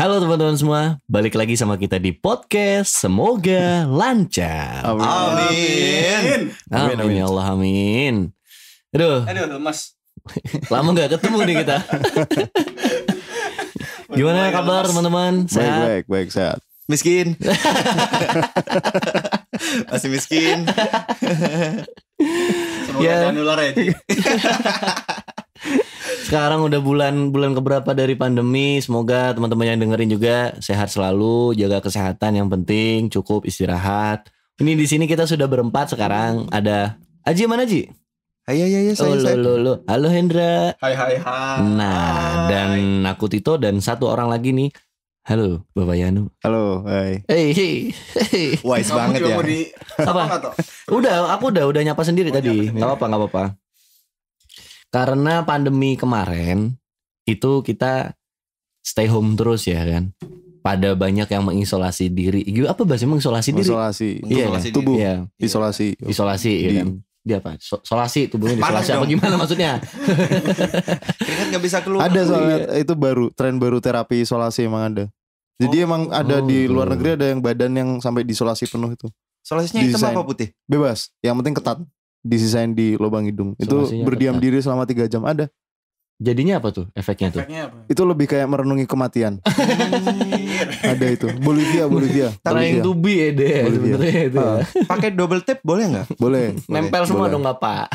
Halo teman-teman semua, balik lagi sama kita di podcast. Semoga lancar. Amin. Amin ya Allah, amin. Aduh, Mas. lama gak ketemu nih kita. Gimana kabar teman-teman? Sehat? Baik, sehat. Miskin. Masih miskin. Semoga Ya. jangan nular ya. Sekarang udah bulan keberapa dari pandemi. Semoga teman-teman yang dengerin juga sehat selalu, jaga kesehatan yang penting, cukup istirahat. Ini di sini kita sudah berempat sekarang. Ada Aji, mana Aji? Hai, saya. Lo. Halo Hendra. Hai. Nah, dan aku Tito dan satu orang lagi nih. Halo, Bapak Yanu. Halo, hai. Hey. Wise banget ya. Apa? Aku udah nyapa sendiri tadi. Nggak apa-apa. Karena pandemi kemarin itu kita stay home terus ya kan. Pada banyak yang mengisolasi diri. Apa bahasanya mengisolasi diri? Isolasi. Iya kan? Tubuh. Iya. Isolasi. Isolasi ya kan. Dia apa? Solasi tubuhnya Panas disolasi apa dong. gimana maksudnya? Keringat gak bisa keluar. Ada soalnya itu tren baru terapi isolasi emang ada. Jadi emang ada di luar negeri ada yang badan yang sampai diisolasi penuh itu. Solusinya hitam Desain. apa putih? Bebas. Yang penting ketat. Disisain di lubang hidung. Itu Isolasinya berdiam ketat. diri selama 3 jam ada. Jadinya apa tuh efeknya tuh? Itu lebih kayak merenungi kematian. Ada itu. Bolivia. Trying to be ya deh Bolivia. sebenarnya itu ya. Pakai double tape boleh nggak? Boleh. Nempel semua Boleh. dong Bapak.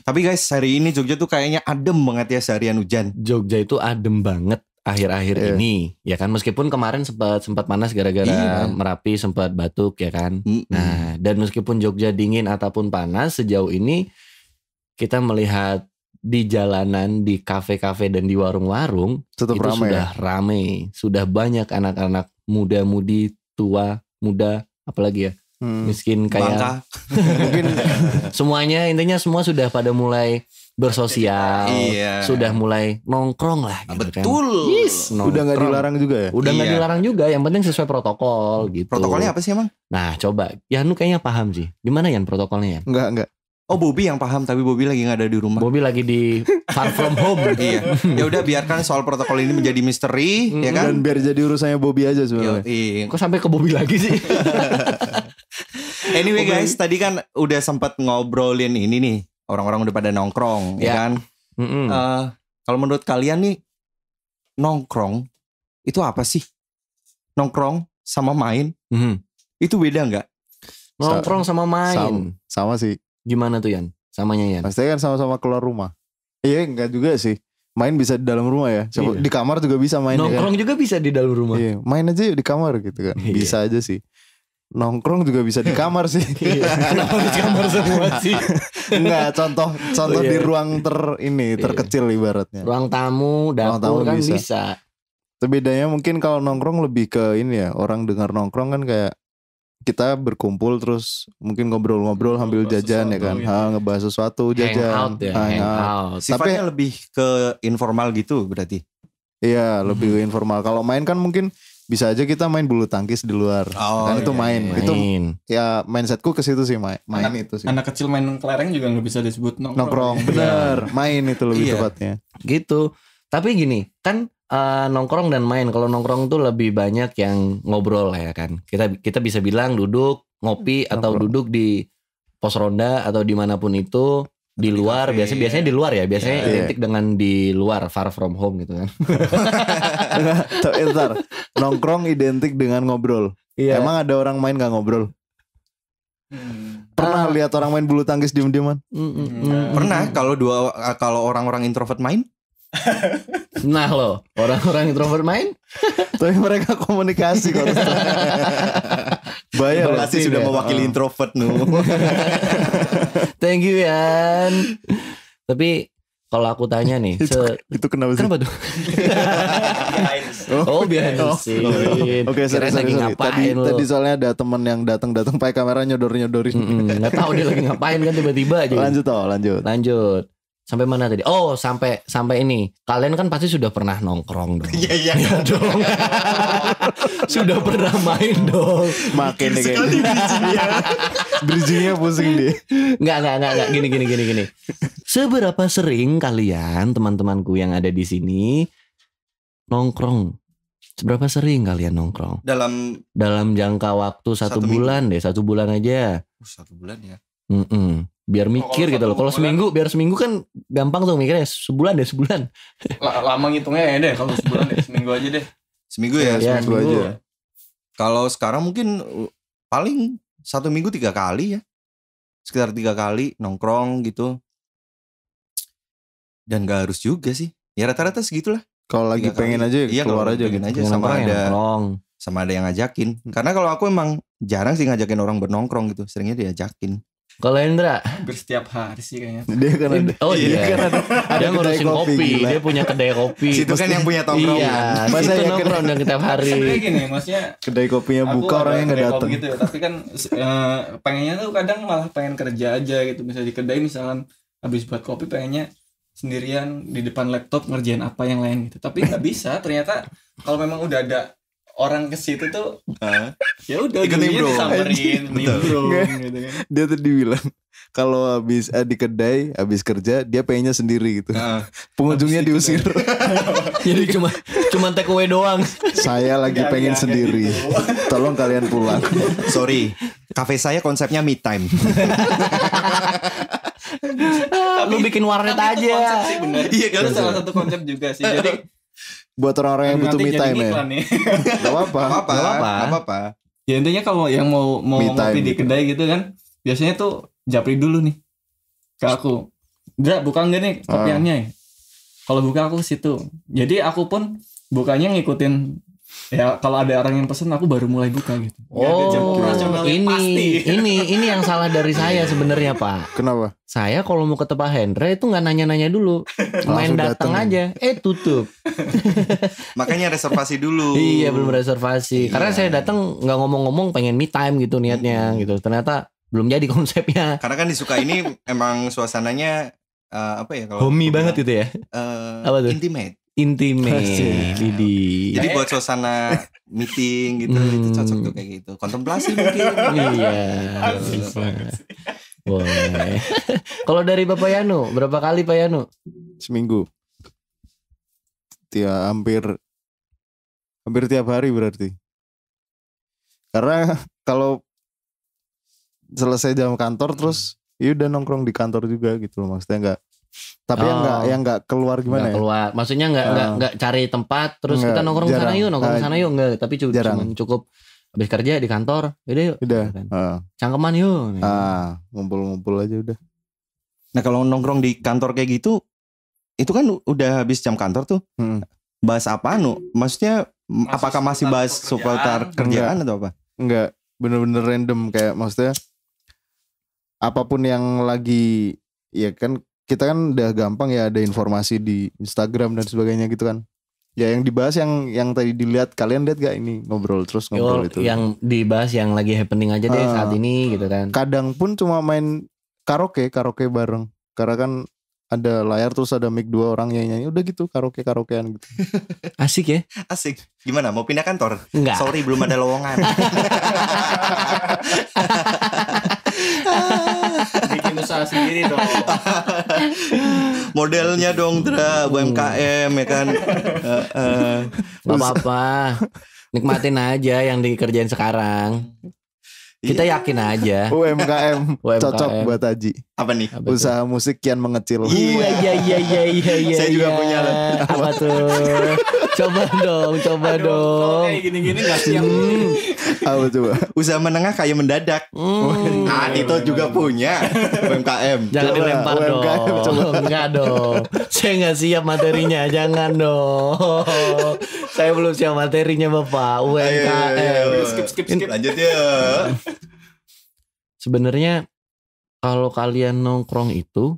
Tapi guys, hari ini Jogja tuh kayaknya adem banget ya seharian hujan. Jogja itu adem banget akhir-akhir Iya. ini ya kan, meskipun kemarin sempat panas gara-gara Iya. Merapi sempat batuk ya kan. Mm-mm. Nah, dan meskipun Jogja dingin ataupun panas, sejauh ini kita melihat di jalanan, di kafe-kafe dan di warung-warung Tetap itu ramai. sudah ramai, sudah banyak anak-anak muda-mudi, tua, muda, apalagi ya, miskin kayak Bangka. Mungkin semuanya, intinya semua sudah pada mulai bersosial, Iya. sudah mulai nongkrong lah gitu kan. Betul. Yes, udah nggak nongkrong. dilarang juga ya. Udah nggak Iya. dilarang juga, yang penting sesuai protokol gitu. Protokolnya apa sih emang? Nah coba, Yanu kayaknya paham sih. Gimana Yan protokolnya Yan? Enggak. Oh, Bobby yang paham, tapi Bobby lagi nggak ada di rumah. Bobby lagi di far from home. Iya. Ya udah, biarkan soal protokol ini menjadi misteri, ya kan? Dan biar jadi urusannya Bobby aja sebenarnya. Yoi. Kok sampai ke Bobby lagi sih? Anyway guys, tadi kan udah sempat ngobrolin ini nih. Orang-orang udah pada nongkrong, ya Ya. kan? Mm-mm. Kalau menurut kalian nih, nongkrong itu apa sih? Nongkrong sama main Mhm. itu beda nggak? Nongkrong sama main. Sama sih. Gimana tuh Yan? Samanya Yan? Pastinya kan sama-sama keluar rumah. Iya, enggak juga sih. Main bisa di dalam rumah ya. Iya. Coba di kamar juga bisa main ya kan. Nongkrong juga bisa di dalam rumah. Iya, main aja yuk di kamar gitu kan. Iya. Bisa aja sih. Nongkrong juga bisa di kamar sih. Kenapa di kamar semua sih? Enggak, contoh Oh, iya. di ruang terkecil ibaratnya. Ruang tamu, dapur tamu kan bisa. bisa. Bedanya mungkin kalau nongkrong lebih ke ini ya. Orang dengar nongkrong kan kayak kita berkumpul terus mungkin ngobrol-ngobrol sambil Ngebahas jajan ya sesuatu kan. gitu. Ngebahas sesuatu jajan. Hangout ya, hangout. Sifatnya lebih ke informal gitu berarti. Iya, lebih informal. Kalau main kan mungkin bisa aja kita main bulu tangkis di luar. Oh, kan itu iya, main. iya. Itu Main. ya mindsetku ke situ sih main itu sih. Anak kecil main kelereng juga nggak bisa disebut Nongkrong, bener. Main itu lebih Iya. tepatnya. Gitu. Tapi gini, kan nongkrong dan main. Kalau nongkrong tuh lebih banyak yang ngobrol lah ya kan. Kita bisa bilang duduk, ngopi atau Nongkrong. duduk di pos ronda atau dimanapun itu di Di luar. kafe, Biasanya di luar ya. Biasanya Iya. identik dengan di luar, far from home gitu kan. Ntar, nongkrong identik dengan ngobrol. Iya. Emang ada orang main gak ngobrol? Pernah lihat orang main bulu tangkis diem-dieman? Pernah kalau orang-orang introvert main? Nah loh, orang-orang introvert main. Tapi mereka komunikasi kok. Bayar loh. Pasti sudah ya. mewakili introvert nu. Thank you Yan. Tapi kalau aku tanya nih, Itu kenapa sih? kenapa tuh? Oh biar sih. Oke, sorry. Ngapain lo? Tadi soalnya ada temen yang datang pakai kamera nyodorin. Nggak tahu dia lagi ngapain kan tiba-tiba aja. Lanjut. Sampai mana tadi? Oh, sampai ini. Kalian kan pasti sudah pernah nongkrong dong. Iya. Ya dong. Sudah pernah main dong. Makin nih kayaknya. Bridgingnya pusing dia. Enggak. Gini. Seberapa sering kalian teman-temanku yang ada di sini nongkrong Seberapa sering kalian nongkrong? Dalam Dalam jangka waktu 1 Satu bulan deh, 1 bulan aja. 1 bulan ya. Biar mikir kalau gitu loh. 1 Kalau bulan- biar seminggu kan gampang tuh mikirnya. Sebulan deh, sebulan. Lama ngitungnya ya deh, kalau sebulan deh, seminggu aja deh. Seminggu ya. Ya, seminggu seminggu. aja. Kalau sekarang mungkin paling 1 minggu 3 kali ya. Sekitar 3 kali nongkrong gitu. Dan gak harus juga sih. Ya rata-rata segitulah. Kalau lagi 3 pengen kali. aja Iya, keluar kalau aja pengen gitu. aja Pengen sama nongkrong ya ada nongkrong. sama ada yang ngajakin. Karena kalau aku emang jarang sih ngajakin orang bernongkrong gitu. Seringnya diajakin. Kalau Hendra, Hampir setiap hari sih kayaknya. Dia kan ada. oh Dia iya, kan ada dia kedai ngurusin kopi, gila. dia punya kedai kopi. Situ kan yang punya tongkrong Iya, kan. Masa situ ya nongkrong dan tiap hari. Sebenarnya gini, maksudnya Kedai kopinya aku buka ada orangnya nggak kedai datang. kopi gitu ya, tapi kan pengennya tuh kadang malah pengen kerja aja gitu. Misalnya di kedai misalkan habis buat kopi pengennya sendirian di depan laptop ngerjain apa yang lain gitu. Tapi nggak bisa, ternyata kalau memang udah ada orang ke situ tuh ya udah Ikut dulunya nimbrung. disamperin, nimbrung Nggak. gitu kan. Dia tadi bilang kalau habis di kedai habis kerja dia pengennya sendiri gitu. Pengunjungnya Habis itu diusir. Jadi cuma take away doang. Saya lagi Nggak, pengen nggak sendiri. gitu. Tolong kalian pulang. Sorry. Kafe saya konsepnya me time. Lu bikin warnet Tapi itu aja. konsep sih bener. Iya kan? Itu salah satu konsep juga sih. Jadi Buat orang-orang yang butuh nanti me jadi time ya. iklan nih. Gak apa-apa. Apa-apa. Nggak apa-apa. Apa-apa. Ya intinya kalau yang mau Me time ngopi di gitu. kedai gitu kan, biasanya tuh japri dulu nih ke aku. Enggak, buka enggak nih kopiannya ya? Kalau buka aku ke situ. Jadi aku pun bukanya ngikutin ya kalau ada orang yang pesen aku baru mulai buka gitu. Nggak ada jam Oh, operasional yang pasti. ini yang salah dari saya sebenarnya, Pak. Kenapa? Saya kalau mau ke tempat Hendra itu nggak nanya-nanya dulu, main Langsung datang dateng. aja, tutup. Makanya reservasi dulu. Iya, belum reservasi. Karena Iya. saya datang nggak ngomong-ngomong, pengen me time gitu niatnya gitu. Ternyata belum jadi konsepnya. Karena kan di Suka ini emang suasananya apa ya kalau Homey aku banget bilang, gitu ya, Apa tuh? intimate. intimate. Asik. Didi. Jadi buat suasana meeting gitu itu cocok tuh kayak gitu. Kontemplasi mungkin. Iya. Asik banget sih. Boleh. Kalau dari Bapak Yanu, berapa kali Pak Yanu? Seminggu. Hampir tiap hari berarti. Karena kalau selesai jam kantor terus ya udah nongkrong di kantor juga gitu loh, maksudnya enggak. Tapi yang enggak keluar gimana Nggak ya? keluar. Maksudnya nggak cari tempat terus Nggak, kita nongkrong sana jarang. yuk, nongkrong sana yuk, enggak. Tapi Jarang. cukup habis kerja di kantor, yaudah yuk. Udah. Gitu kan. Heeh. Cangkeman yuk. Ngumpul-ngumpul aja udah. Nah kalau nongkrong di kantor kayak gitu, itu kan udah habis jam kantor tuh. Bahas apa Maksudnya apakah masih bahas seputar kerjaan atau apa? Enggak, bener-bener random kayak maksudnya apapun yang lagi ya kan kita kan udah gampang ya ada informasi di Instagram dan sebagainya gitu kan. Ya yang dibahas yang tadi dilihat, kalian lihat gak ini ngobrol terus ngobrol itu. Yang dibahas yang lagi happening aja deh saat ini gitu kan. Kadang pun cuma main karaoke bareng. Karena kan ada layar terus ada mic 2 orang nyanyi, udah gitu karaokean gitu. Asik ya? Asik. Gimana? Mau pindah kantor? Enggak. Sorry belum ada lowongan. Bikin usaha sendiri dong. Modelnya dong Dra, UMKM ya kan. Gak apa-apa. Nikmatin aja yang dikerjain sekarang. Kita yakin aja. UMKM UMKM. cocok buat Haji. Apa nih? Apa tuh? Usaha musik kian mengecil. Iya. Saya juga punya loh. Apa tuh? Coba dong. Kalau kayak gini-gini gak siap. Apa coba? Usaha menengah kayak mendadak. Itu juga punya UMKM. Jangan Coba, dilempar UMKM, dong. coba. Enggak dong. Saya nggak siap materinya. Jangan dong. Saya belum siap materinya Bapak. UMKM. Ayo. Skip. Lanjut ya. Sebenarnya kalau kalian nongkrong itu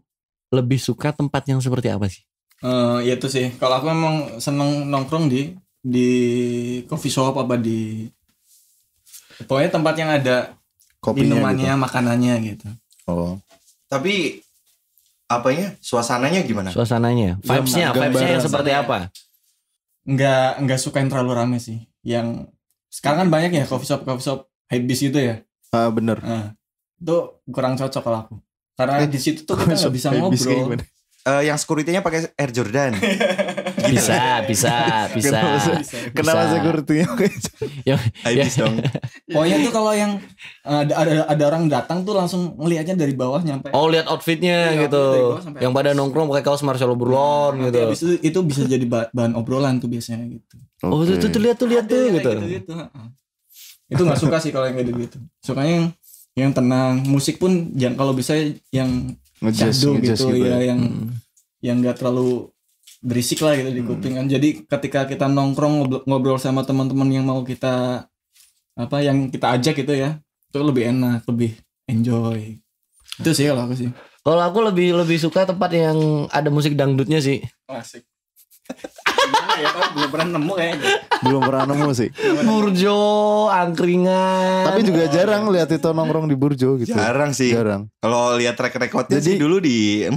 lebih suka tempat yang seperti apa sih? Ya itu sih. Kalau aku memang seneng nongkrong di coffee shop apa di pokoknya tempat yang ada Kopinya minumannya, gitu. makanannya gitu. Oh. Tapi apanya? Suasananya gimana? Suasananya, vibes-nya gambaran. yang seperti apa? Nggak suka yang terlalu rame sih. Yang sekarang kan banyak ya coffee shop hypebeast gitu ya. Bener. Nah, itu kurang cocok kalau aku. Karena di situ tuh kita nggak bisa ngobrol. yang security-nya pakai Air Jordan. Bisa. Kenapa security-nya? Habis dong. Pokoknya tuh kalau yang ada orang datang tuh langsung ngelihatnya dari bawah nyampe. Oh, lihat outfitnya Iya, gitu. dari bawah sampai Yang pada nongkrong pakai kaos Marcelo Burlon Nanti gitu. habis itu bisa jadi bahan obrolan tuh biasanya gitu. Oh, tuh lihat tuh gitu. Gitu. Itu nggak suka sih kalau yang kayak gitu. Sukanya yang tenang. Musik pun jangan, kalau bisa yang syahdu gitu ya, yang nggak terlalu berisik lah gitu di kuping kan. Jadi ketika kita nongkrong ngobrol sama teman-teman yang mau kita yang kita ajak gitu ya, itu lebih enak, lebih enjoy. Itu sih kalau aku sih. Kalau aku lebih suka tempat yang ada musik dangdutnya sih. Asik. Gimana ya, kalau belum pernah nemu kayaknya. Belum pernah nemu sih. Burjo, angkringan. Tapi juga jarang lihat itu nongkrong di Burjo gitu. Jarang sih. Jarang. Kalau lihat track recordnya sih dulu di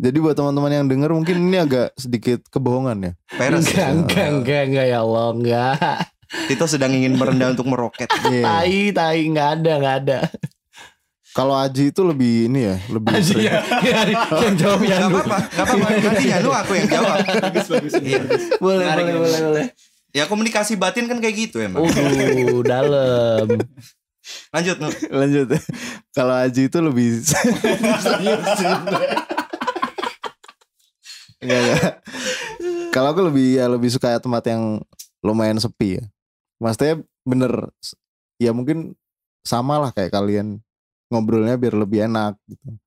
Jadi buat teman-teman yang dengar mungkin ini agak sedikit kebohongan ya. Peres. Enggak ya Allah, enggak. Tito sedang ingin merendah untuk meroket. Iya. Tai enggak ada. Kalau Aji itu lebih ini ya, lebih sering. Yang jawab yang Gak apa-apa. Nanti Yanu aku yang jawab. Bagus. Iya. Boleh. Ya komunikasi batin kan kayak gitu emang. Dalam. Lanjut Nu. Lanjut. Kalau Aji itu lebih Enggak. Kalau aku lebih suka tempat yang lumayan sepi ya. Maksudnya bener ya, mungkin sama lah kayak kalian, ngobrolnya biar lebih enak gitu.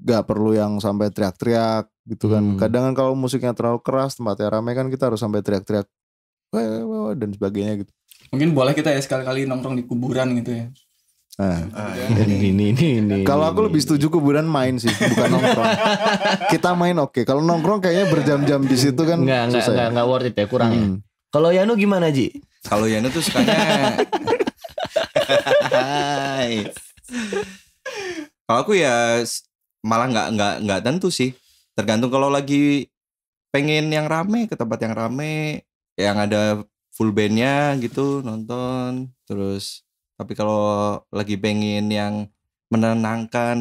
Gak perlu yang sampai teriak-teriak gitu kan. Kadang kan kalau musiknya terlalu keras, tempatnya ramai kan kita harus sampai teriak-teriak dan sebagainya gitu. Mungkin boleh kita ya sekali-kali nongkrong di kuburan gitu ya. Nah, Ini. kalau aku lebih setuju kuburan main sih, bukan nongkrong. Kita main oke. Kalau nongkrong kayaknya berjam-jam di situ kan susah. Enggak worth it ya, kurang ya. Kalau Yanu gimana, Ji? Kalau Yanu tuh sukanya kalau aku ya malah nggak tentu sih. Tergantung, kalau lagi pengen yang rame, ke tempat yang rame, yang ada full bandnya gitu nonton. Terus tapi kalau lagi pengen yang menenangkan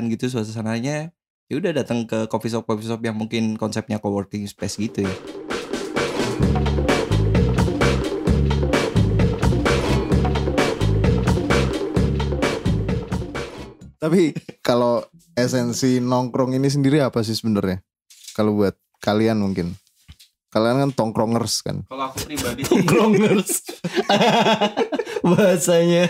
gitu suasananya, ya udah datang ke coffee shop yang mungkin konsepnya coworking space gitu ya. Tapi kalau esensi nongkrong ini sendiri apa sih sebenarnya? Kalau buat kalian mungkin. Kalian kan tongkrongers kan. Kalau aku pribadi sih Tongkrongers. Bahasanya.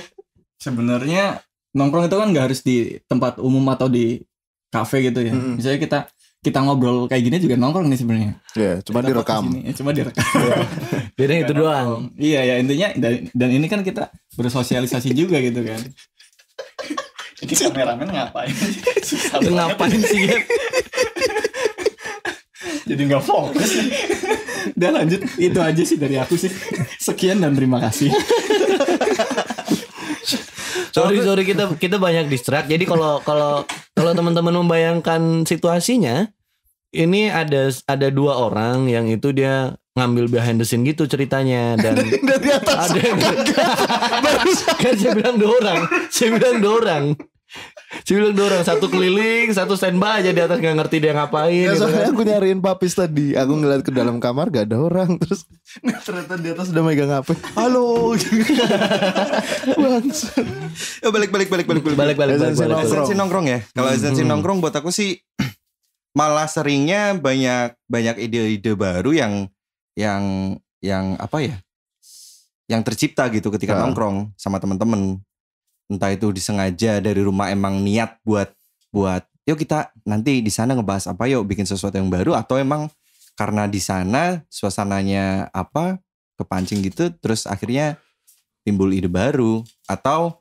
sebenarnya nongkrong itu kan nggak harus di tempat umum atau di kafe gitu ya. Misalnya kita ngobrol kayak gini juga nongkrong nih sebenarnya. Ya, cuma Kita direkam. podcast ini, cuma direkam. Beda itu doang. Iya ya, intinya dan ini kan kita bersosialisasi juga gitu kan. Ini kameramen ngapain? Susah banget. Ngapain sih, Gap? Jadi nggak fokus. Udah lanjut, itu aja sih dari aku sih. Sekian dan terima kasih. Sorry kita banyak distract. Jadi kalau teman-teman membayangkan situasinya, ini ada dua orang yang itu dia ngambil behind the scene gitu ceritanya, dan Dari atas. ada yang kan saya bilang dua orang. Satu keliling, satu standby aja di atas, nggak ngerti dia ngapain. Ya, gitu soalnya kan. aku nyariin Papis tadi. Aku ngeliat ke dalam kamar gak ada orang. Terus ternyata di atas udah megang HP. Halo. Bangsat. Balik. Esensi nongkrong ya. Kalau esensi nongkrong buat aku sih malah seringnya banyak ide-ide baru yang apa ya? Yang tercipta gitu ketika nongkrong sama teman-teman. Entah itu disengaja dari rumah, emang niat buat yuk kita nanti di sana ngebahas apa, yuk bikin sesuatu yang baru, atau emang karena di sana suasananya kepancing gitu, terus akhirnya timbul ide baru, atau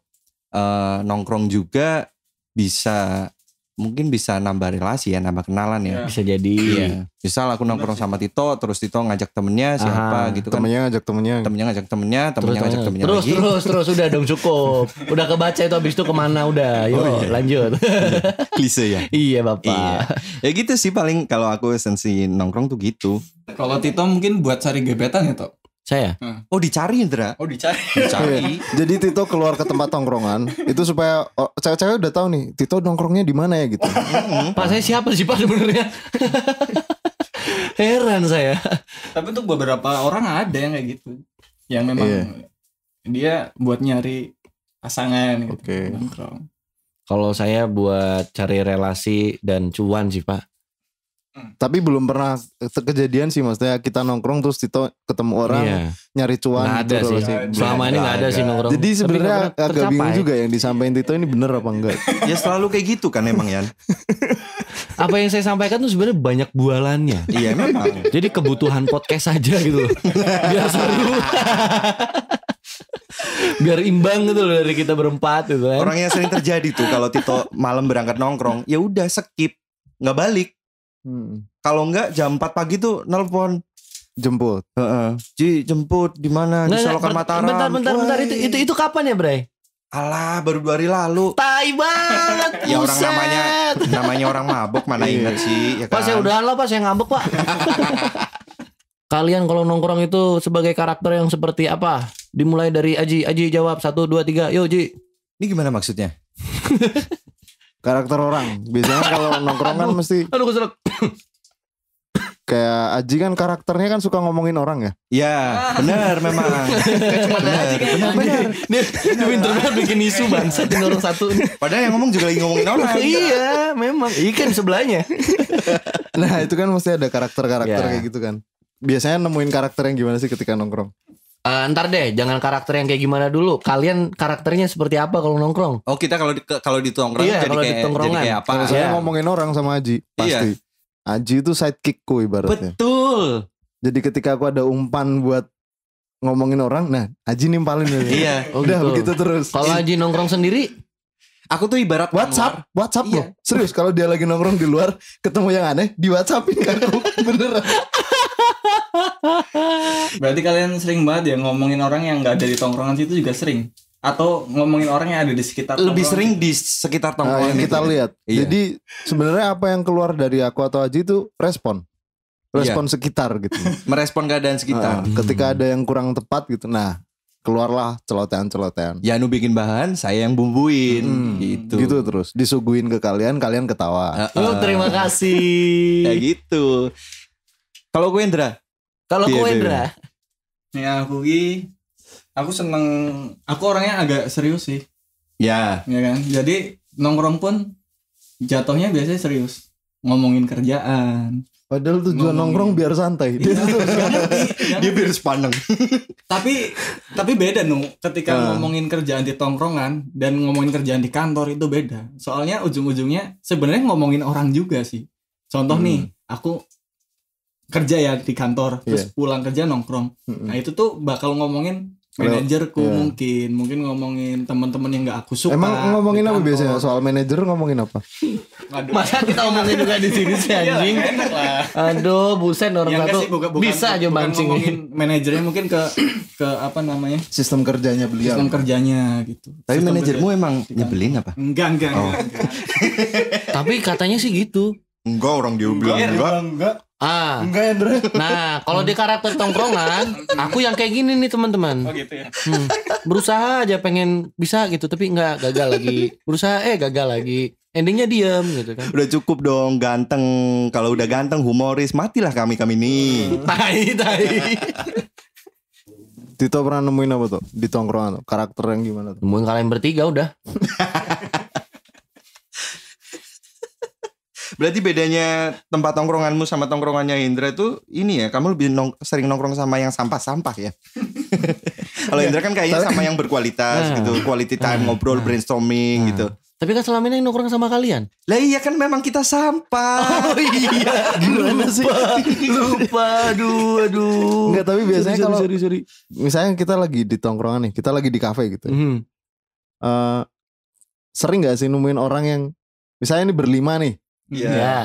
nongkrong juga mungkin bisa nambah relasi ya, nambah kenalan ya. Bisa jadi. Iya. Misal aku nongkrong sama Tito, terus Tito ngajak temennya siapa gitu kan. Temennya ngajak temennya. Temennya ngajak temennya lagi. Terus udah dong, cukup. Udah kebaca itu, habis itu kemana udah. Yuk lanjut. Klise ya. Iya Bapak. Iya. Ya gitu sih paling kalau aku esensi nongkrong tuh gitu. Kalau Tito mungkin buat cari gebetan ya, Tok. Saya. Oh dicari Indra. Oh dicari. Dicari. Jadi Tito keluar ke tempat tongkrongan itu supaya cewek-cewek udah tahu nih Tito nongkrongnya di mana ya gitu. Pak saya siapa sih Pak sebenarnya? Heran saya. Tapi untuk beberapa orang ada yang kayak gitu. Yang memang dia buat nyari pasangan gitu. Oke. Nongkrong. Kalau saya buat cari relasi dan cuan sih Pak. Tapi belum pernah kejadian sih, maksudnya kita nongkrong terus Tito ketemu orang nyari cuan Nggak ada gitu sih. relasi. Selama ini nggak ada sih nongkrong. Jadi sebenarnya Tapi nggak pernah agak bingung tercapai. juga yang disampaikan Tito ini bener apa enggak. Ya selalu kayak gitu kan emang Yan. Apa yang saya sampaikan tuh sebenarnya banyak bualannya. Iya memang. Jadi kebutuhan podcast aja gitu loh. Biar seru. Biar imbang gitu loh dari kita berempat gitu kan. Orang yang sering terjadi tuh kalau Tito malam berangkat nongkrong, ya udah skip, nggak balik. Kalau enggak jam 4 pagi tuh nelpon. Jemput. Ji jemput di mana? Di Solokan Mataram. Bentar. Itu kapan ya, Bray? Alah, baru 2 hari lalu. Tai banget. Ya orang buset. namanya orang mabok mana ingat sih, ya kan? Pak saya udahan lah Pak, saya ngambek Pak. Kalian kalau nongkrong itu sebagai karakter yang seperti apa? Dimulai dari Aji jawab 1, 2, 3. Yo Ji. Ini gimana maksudnya? Karakter orang. Biasanya kalau nongkrong kan mesti Aduh keselak. kayak Aji kan karakternya kan suka ngomongin orang ya. Ya, benar memang. Benar. Dia pinter banget bikin isu bangsa di orang satu nih. Padahal yang ngomong juga lagi ngomongin orang. Iya, memang. Ikan sebelahnya. Nah itu kan mesti ada karakter-karakter Ya. kayak gitu kan. Biasanya nemuin karakter yang gimana sih ketika nongkrong? Ntar deh, jangan karakter yang kayak gimana dulu. Kalian karakternya seperti apa kalau nongkrong? Oh kita kalau di tongkrong Iya, jadi kalau di kayak tongkrongan. jadi kayak apa? Kalau saya Iya. ngomongin orang sama Aji pasti. Aji itu sidekickku ibaratnya. Betul. Jadi ketika aku ada umpan buat ngomongin orang, nah Aji nimpalin aja. Iya. Oh, Udah gitu. begitu terus. Kalau Aji nongkrong sendiri, Aku tuh ibarat WhatsApp Iya. loh. Serius kalau dia lagi nongkrong di luar ketemu yang aneh di WhatsAppin ke aku. Beneran. Berarti kalian sering banget ya ngomongin orang yang nggak ada di tongkrongan situ juga sering. Atau ngomongin orang yang ada di sekitar lebih tongkrongan sering situ? di sekitar Nah, tongkrongan yang kita itu. lihat. Iya. Jadi sebenarnya apa yang keluar dari aku atau Aji itu respon sekitar gitu. Merespon keadaan sekitar. Ketika ada yang kurang tepat gitu, nah keluarlah celotehan-celotehan. Yanu bikin bahan, saya yang bumbuin gitu. Gitu terus disuguhin ke kalian ketawa. oh terima kasih. Ya gitu. Kalau gue Indra, Kalau Iya, kowe iya. Indra, Ya aku seneng. Aku orangnya agak serius sih, ya ya kan. Jadi nongkrong pun jatuhnya biasanya serius, ngomongin kerjaan. Padahal tujuan Ngomongin. nongkrong biar santai. Dia tuh dia biar sepaneng. Tapi beda ketika ngomongin kerjaan di tongkrongan dan ngomongin kerjaan di kantor itu beda. Soalnya ujung-ujungnya sebenarnya ngomongin orang juga sih. Contoh nih, aku kerja ya di kantor, terus pulang kerja nongkrong. Nah itu tuh bakal ngomongin manajerku mungkin ngomongin teman-teman yang nggak aku suka. Emang ngomongin di apa kantor. biasanya? Soal manajer ngomongin apa? Aduh. masa kita ngomongin juga di sini sih Iya, anjing? enak lah. Aduh, buset orang Ya, enggak satu sih, bukan bisa aja bukan mancing. ngomongin manajernya mungkin ke apa namanya Sistem kerjanya beliau. sistem kerjanya gitu. Tapi Sistem manajermu kerja. emang nyebelin apa? enggak. Tapi katanya sih gitu. Enggak, orang dia Enggak. Ah, Enggak, Andre. nah kalau di karakter tongkrongan, aku yang kayak gini nih teman-teman. Oh gitu ya. Berusaha aja pengen bisa gitu, tapi nggak, gagal lagi. Berusaha gagal lagi. Endingnya diem gitu kan. Udah cukup dong ganteng. Kalau udah ganteng humoris, matilah kami nih. Tai. Tito pernah nemuin apa tuh di tongkrongan tuh? Karakter yang gimana tuh? Nemuin kalian bertiga udah. Berarti bedanya tempat tongkronganmu sama tongkrongannya Indra itu ini ya, kamu lebih sering nongkrong sama yang sampah-sampah ya. Kalau Indra kan kayaknya sama yang berkualitas gitu, quality time, ngobrol, brainstorming gitu. Tapi kan selama ini nongkrong sama kalian. Lah iya kan memang kita sampah. Oh iya, Gimana sih? lupa, aduh. Enggak, tapi biasanya kalau sorry. misalnya kita lagi di tongkrongan nih, kita lagi di kafe gitu. Sering gak sih nemuin orang yang misalnya ini berlima nih, Iya. Ya.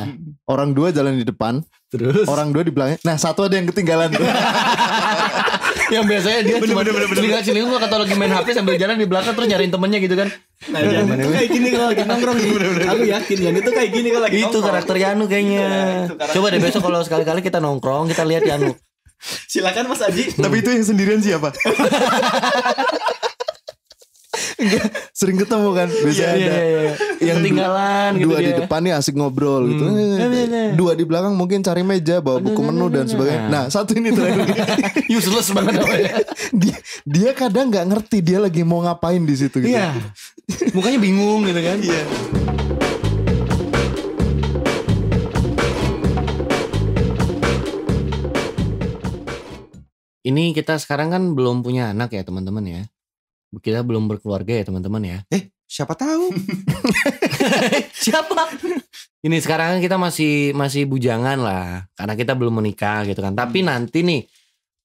orang dua jalan di depan, Terus orang dua di belakang. Nah satu ada yang ketinggalan tuh. yang biasanya dia cuma celingak atau lagi main HP sambil jalan di belakang terus nyariin temennya gitu kan. Nah, Jan itu kayak gini kalau lagi nongkrong nih. Aku yakin Jan itu kayak gini kalau lagi Itu nongkrong. karakter Yanu kayaknya. Iya, itu karakter. Coba deh besok kalau sekali-kali kita nongkrong, kita lihat Yanu. Silakan Mas Aji. Tapi itu yang sendirian siapa? Sering ketemu kan. Biasanya ada yang tinggalan gitu dua di dia. depan nih asik ngobrol gitu. Dua di belakang mungkin cari meja, bawa buku menu dan sebagainya. Nah, satu ini tuh Useless banget namanya. dia kadang nggak ngerti dia lagi mau ngapain di situ gitu. Iya. Mukanya bingung gitu kan. Iya. Ini kita sekarang kan belum punya anak ya teman-teman ya. Kita belum berkeluarga ya teman-teman ya. Siapa tahu? Siapa? Ini sekarang kan kita masih bujangan lah. Karena kita belum menikah gitu kan. Tapi nanti nih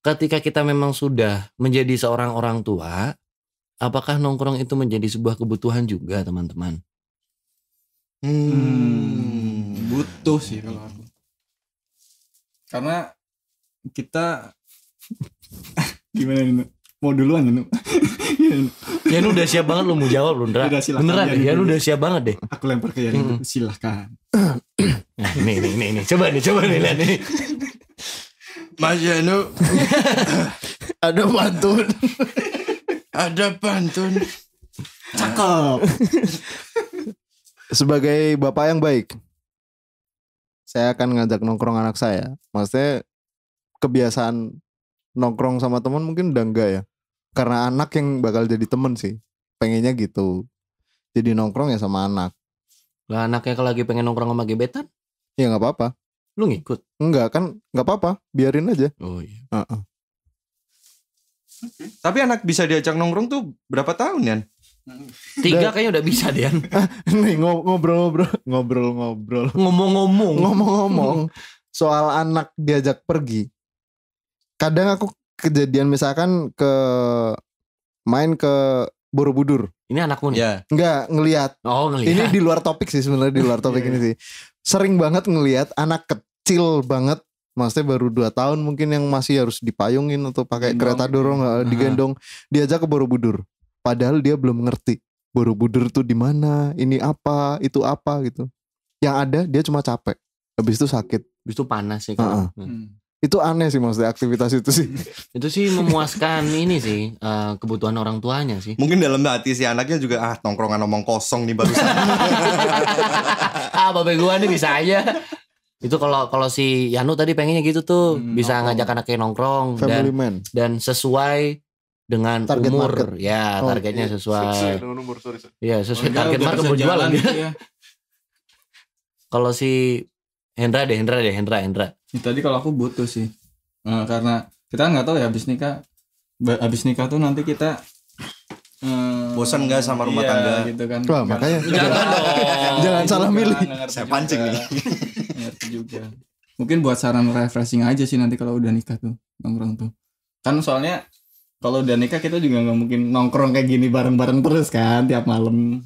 ketika kita memang sudah menjadi seorang orang tua, apakah nongkrong itu menjadi sebuah kebutuhan juga teman-teman? Butuh sih kalau aku. Karena kita gimana nih? Mau duluan ya, Ya lu udah siap banget lu mau jawab lu, Ndra. Udah, silakan. Beneran deh, ya lu udah siap banget deh. Aku lempar ke Yanu. Silahkan. Nah, ini. Coba nih lihat nih. Mas Yanu. Ada pantun. Ada pantun. Cakep. Sebagai bapak yang baik, saya akan ngajak nongkrong anak saya. Maksudnya kebiasaan nongkrong sama teman mungkin udah enggak ya. Karena anak yang bakal jadi temen sih. Pengennya gitu. Jadi nongkrong ya sama anak. Lah anaknya kalau lagi pengen nongkrong sama gebetan, Ya gak apa-apa. lu ngikut. Enggak kan gak apa-apa. Biarin aja. Oh iya. Tapi anak bisa diajak nongkrong tuh berapa tahun Yan? 3 kayaknya udah bisa Dian. Nih ngobrol-ngobrol. Ngomong-ngomong soal anak diajak pergi. Kadang aku kejadian misalkan main ke Borobudur. Ini anakmu nih. Ya. Enggak ngelihat. Oh ngelihat. Ini di luar topik sih sebenarnya, di luar topik ini sih. Sering banget ngelihat anak kecil banget, maksudnya baru 2 tahun mungkin yang masih harus dipayungin atau pakai kereta dorong, digendong, diajak ke Borobudur. Padahal dia belum ngerti Borobudur tuh di mana, ini apa, itu apa gitu. Yang ada dia cuma capek. Habis itu sakit. Habis itu panas sih kan. Itu aneh sih maksudnya aktivitas itu sih. Itu sih memuaskan ini sih kebutuhan orang tuanya sih. Mungkin dalam hati si anaknya juga nongkrongan omong kosong nih barusan. Bapak gua nih bisa aja. Itu kalau si Yanu tadi pengennya gitu tuh, bisa ngajak anaknya nongkrong Family man. dan sesuai dengan Target umur. market. Ya, targetnya sesuai. dengan umur, sorry. Ya, sesuai target market berjualan dia. Ya. Kalau si Hendra. Ya, tadi kalau aku butuh sih. Karena kita kan nggak tahu ya habis nikah tuh nanti kita Bosan nggak sama rumah tangga? gitu kan. Wah, makanya jangan salah milih. Saya pancing nih. Ngerti juga. Mungkin buat saran refreshing aja sih nanti kalau udah nikah tuh nongkrong tuh. Kan soalnya kalau udah nikah kita juga nggak mungkin nongkrong kayak gini bareng-bareng terus kan tiap malam.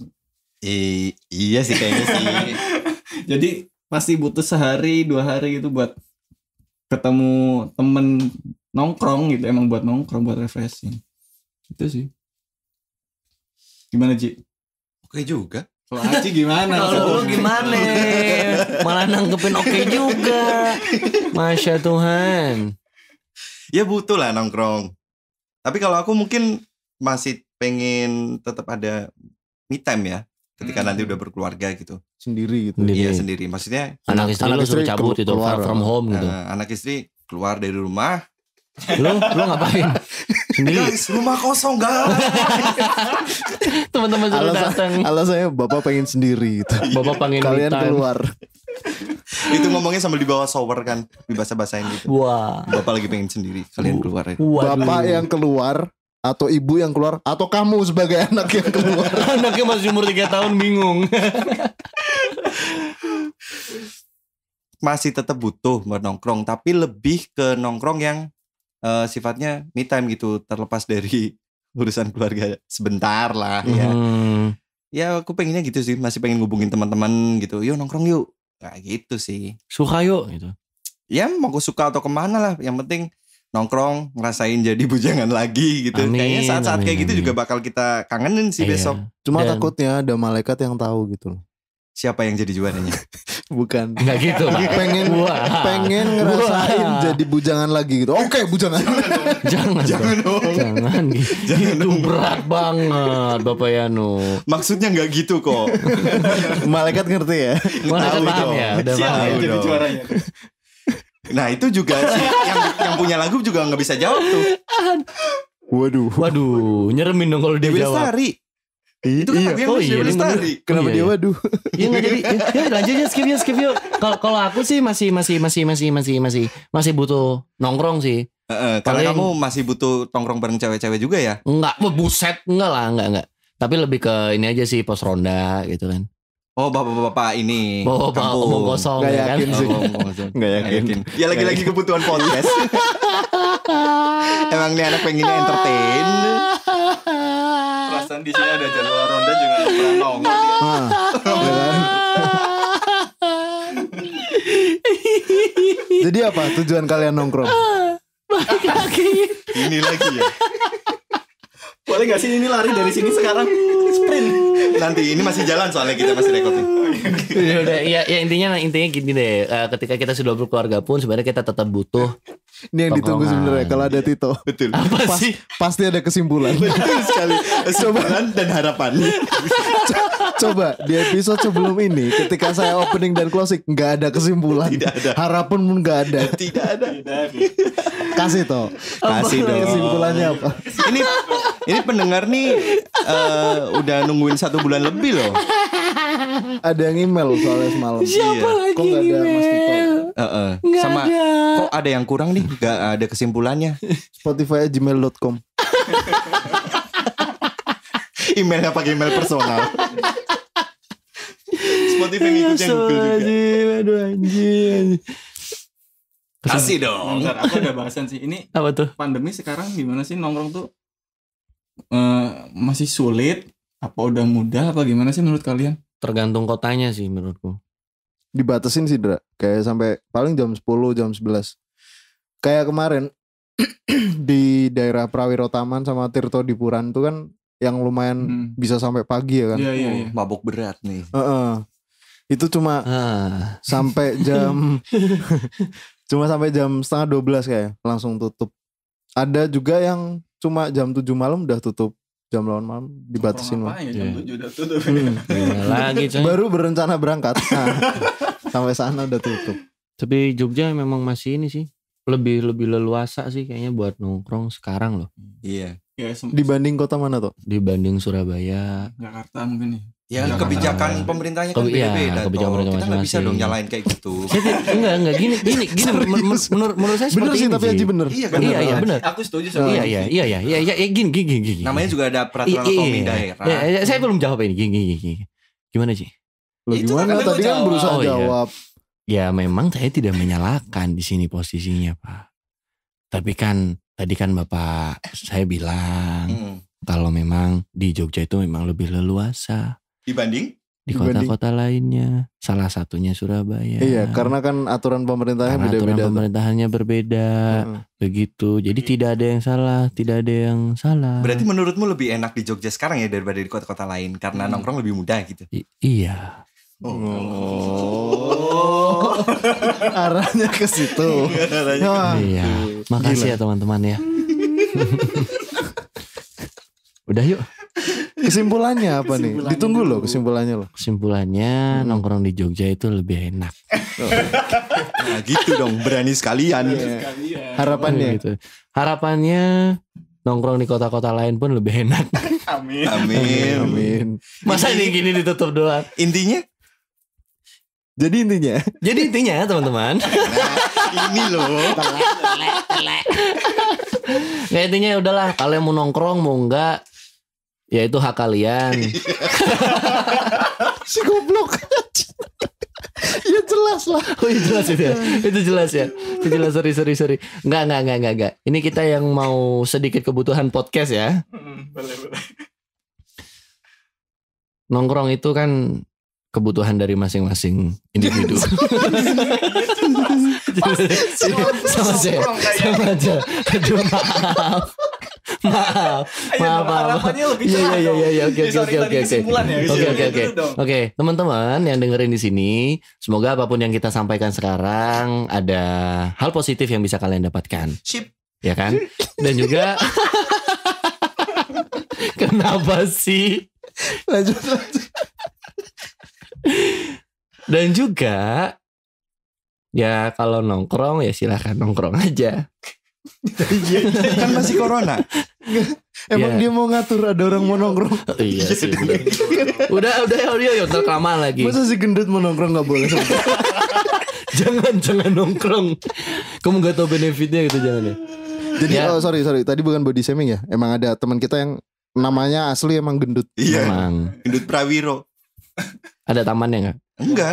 Iya sih kayaknya sih. Jadi pasti butuh sehari 2 hari gitu buat ketemu temen nongkrong gitu, emang buat nongkrong, buat refreshing. Itu sih. Gimana Ji? Oke juga. Kalau Aci gimana? Kalau lu gimana? Malah nanggepin oke juga. Masya Tuhan. Ya butuh lah nongkrong. Tapi kalau aku mungkin masih pengen tetap ada me time ya. Ketika nanti udah berkeluarga gitu. Sendiri gitu. Sendiri. Iya sendiri. Maksudnya Anak istri lu suruh cabut itu, keluar. far from home gitu. anak istri keluar dari rumah. Lu ngapain? Sendiri. Guys, rumah kosong guys. Teman-teman suruh datang. Alasannya bapak pengen sendiri gitu. Bapak pengen Kalian me time. keluar. Itu ngomongnya sambil di bawah shower kan, dibahasa-bahasain gitu. Wah. Bapak lagi pengen sendiri, kalian keluar ya. Bapak yang keluar atau ibu yang keluar atau kamu sebagai anak yang keluar. Anaknya masih umur 3 tahun bingung. Masih tetap butuh buat nongkrong, tapi lebih ke nongkrong yang sifatnya me time gitu, terlepas dari urusan keluarga sebentar lah ya. Ya aku pengennya gitu sih, masih pengen ngubungin teman-teman gitu. Yuk nongkrong yuk. Kayak gitu sih. Suka yuk gitu. Ya mau aku suka atau kemana lah, yang penting nongkrong, ngerasain jadi bujangan lagi gitu. Amin, Kayaknya saat-saat amin, kayak gitu amin. juga bakal kita kangenin sih Iya. besok. Cuma Dan- takutnya ada malaikat yang tahu gitu loh. Siapa yang jadi juaranya? Bukan. Enggak gitu. pengen ngerasain jadi bujangan lagi gitu. Oke, bujangan. Jangan dong. Itu berat banget Bapak Yano. Maksudnya nggak gitu kok. Malaikat ngerti ya. Malaikat paham ya. Udah paham. Jadi juaranya. Nah itu juga sih yang punya lagu juga nggak bisa jawab tuh. Waduh, nyeremin dong kalau dia Dewi jawab. Lestari. Itu kan lagu yang Dewi Lestari. Kenapa dia waduh? Iya nggak jadi. Ya lanjut ya skip yuk. Kalau aku sih masih butuh nongkrong sih. Karena kamu masih butuh nongkrong bareng cewek-cewek juga ya? Enggak, buset enggak lah, enggak. Tapi lebih ke ini aja sih, pos ronda gitu kan. Oh bapak-bapak ini Bapak omong kosong. Gak ya yakin kan? sih. Gak yakin. Ya lagi-lagi kebutuhan podcast. Emang nih anak pengennya entertain. Perasaan di sini ada jadwal ronda juga nggak pernah nongol. Jadi apa tujuan kalian nongkrong? Ini lagi ya. Boleh gak sih ini lari dari sini sekarang sprint? Nanti ini masih jalan soalnya kita masih recording. Ya intinya gini deh. Ketika kita sudah berkeluarga pun sebenarnya kita tetap butuh. Ini yang ditunggu sebenarnya kalau ada Tito. Betul. Apa sih? Pasti ada kesimpulan. Betul sekali. Kesimpulan dan harapan. Coba di episode sebelum ini ketika saya opening dan closing nggak ada kesimpulan. Tidak ada. Harapan pun nggak ada. Tidak ada. Kasih toh. Kasih dong. Kesimpulannya apa? Ini pendengar nih udah nungguin 1 bulan lebih loh. Ada yang email soalnya semalam. Siapa lagi Kok nggak ada Mas Tito? Sama kok ada yang kurang nih? Gak ada kesimpulannya. Spotify gmail.com. Emailnya pakai email personal. Spotify ngikutin Google juga. Aduh anjing. Kasih dong. Bentar, aku ada bahasan sih. Ini Apa tuh? pandemi sekarang gimana sih nongkrong tuh? Masih sulit? Apa udah mudah? Apa gimana sih menurut kalian? Tergantung kotanya sih menurutku. Dibatasin sih Dra. Kayak sampai paling jam 10, jam 11. Kayak kemarin di daerah Prawiro Taman sama Tirto Dipuran tuh kan yang lumayan bisa sampai pagi ya kan. Iya. Mabuk berat nih. Itu cuma sampai jam cuma sampai jam setengah 12 kayak langsung tutup. Ada juga yang cuma jam 7 malam udah tutup. Jam 8 malam dibatasin mah. Ya, jam 7 udah tutup. Lagi coy. Baru berencana berangkat. Nah, sampai sana udah tutup. Tapi Jogja memang masih ini sih. Lebih leluasa sih kayaknya buat nongkrong sekarang loh. Iya. Ya, Dibanding kota mana tuh? Dibanding Surabaya. Jakarta mungkin ya. Ya Jakarta. kebijakan pemerintahnya kan Iya, beda-beda. kebijakan Toh. mereka Kita nggak bisa masing-masing. dong nyalain kayak gitu. Enggak gini menurut saya Bener seperti sih ini tapi Haji bener. Iya kan? Iya benar. Aku setuju sama Iya gini. Namanya juga ada peraturan otonomi daerah. Iya, saya belum jawab ini. Gini. Gimana sih? Loh, Itu gimana? kan Tadi kan jawab. berusaha Oh, iya. jawab. Ya memang saya tidak menyalahkan di sini posisinya Pak. Tapi kan tadi kan Bapak saya bilang kalau memang di Jogja itu memang lebih leluasa Dibanding? di kota-kota lainnya. Salah satunya Surabaya. Iya, karena kan aturan pemerintahnya Karena aturan beda-beda. pemerintahannya berbeda. Begitu. Jadi tidak ada yang salah. Berarti menurutmu lebih enak di Jogja sekarang ya daripada di kota-kota lain karena nongkrong lebih mudah gitu. Iya. Arahnya ke situ. Wah, Iya. Makasih ya teman-teman ya. Udah yuk. Kesimpulannya apa nih? Ditunggu loh kesimpulannya loh. Kesimpulannya nongkrong di Jogja itu lebih enak. Nah gitu dong, berani sekalian. Harapannya. Gitu. Harapannya nongkrong di kota-kota lain pun lebih enak. Amin. Amin. Masa ini gini ditutup doang. Intinya Jadi intinya teman-teman. ini loh. Nggak, intinya udahlah. Kalian mau nongkrong mau enggak, ya itu hak kalian. si goblok. Ya jelas lah. Oh iya jelas itu ya. Itu jelas ya. Itu jelas, sorry. Enggak. Ini kita yang mau sedikit kebutuhan podcast ya. Boleh. Nongkrong itu kan kebutuhan dari masing-masing individu. Sama aja. Aduh Maaf. Harapannya lebih cerah. Iya, oke. Kesimpulan ya. Oke, teman-teman yang dengerin di sini, semoga apapun yang kita sampaikan sekarang ada hal positif yang bisa kalian dapatkan. Sip. Ya kan? Dan juga kenapa sih? Lanjut. Dan juga ya kalau nongkrong ya silahkan nongkrong aja. Kan masih corona. Emang dia mau ngatur ada orang mau nongkrong. Iya sih. Udah terkelamaan lagi. Masa si gendut mau nongkrong gak boleh? Jangan nongkrong. Kamu gak tahu benefitnya gitu, jangan ya. Jadi sorry tadi bukan body shaming ya. Emang ada teman kita yang namanya asli emang gendut. Iya. Emang. Gendut Prawiro. Ada tamannya nggak? Enggak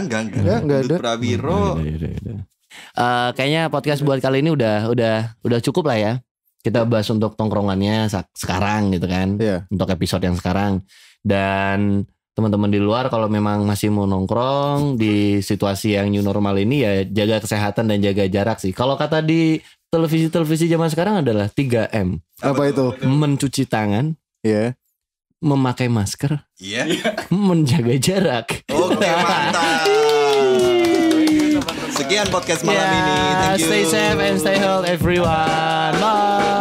Enggak ada. Prawiro. Kayaknya podcast buat kali ini udah cukup lah ya. Kita bahas untuk tongkrongannya sekarang gitu kan. Iya. Untuk episode yang sekarang. Dan teman-teman di luar kalau memang masih mau nongkrong di situasi yang new normal ini ya jaga kesehatan dan jaga jarak sih. Kalau kata di televisi zaman sekarang adalah 3M. Apa itu? Mencuci tangan. Iya. Memakai masker. Iya. Menjaga jarak. Oke, mantap. Sekian podcast malam ini. Thank you. Stay safe and stay healthy everyone. Bye.